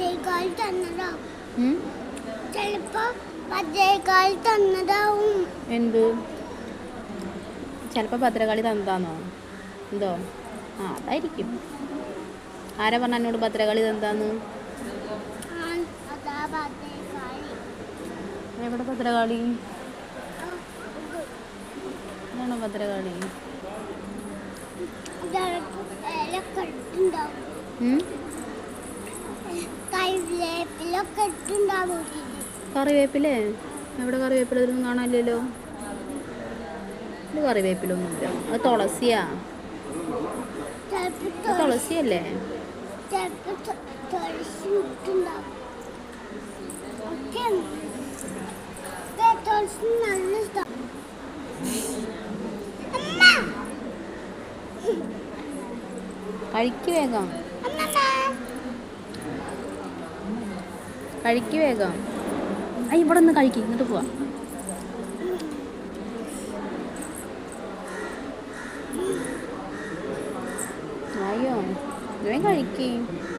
ഭദ്രകാളി തന്നതാവും. ഉം? ചിലപ്പോ ഭദ്രകാളി തന്നതാവും. എന്ത്? ചിലപ്പോൾ ഭദ്രകാളി തന്നതാന്നോ? എന്തോ? ആ, അതായിരിക്കും. ആരാ പറഞ്ഞ എന്നോട് ഭദ്രകാളി തന്നതാന്ന്? അതാ ഭദ്രകാളി. എവിടെ ഭദ്രകാളി? ഇതാണോ ഭദ്രകാളി? ഇലൊക്കെ ഇട്ടുണ്ടാവും. ഉം? കറിവേപ്പിലൊക്കെ ഇട്ടുണ്ടാവും. കറിവേപ്പിലേ? എവിടെ കറിവേപ്പില? ഇതൊന്നും കാണാനില്ലല്ലോ. ഇത് കറിവേപ്പിലൊന്നുമില്ല. അത് തുളസിയാ. ചിലപ്പോ തുളസിയല്ലേ? തുളസി ഇട്ടുണ്ടാവും. തുളസി നല്ല ഇഷ്ടം. കഴിക്ക് വേഗം. കഴിക്ക് വേഗം. ഇവിടെ നിന്ന് കഴിക്ക്, എന്നിട്ട് പോവാം. അയ്യോ, ഇവൻ കഴിക്ക്.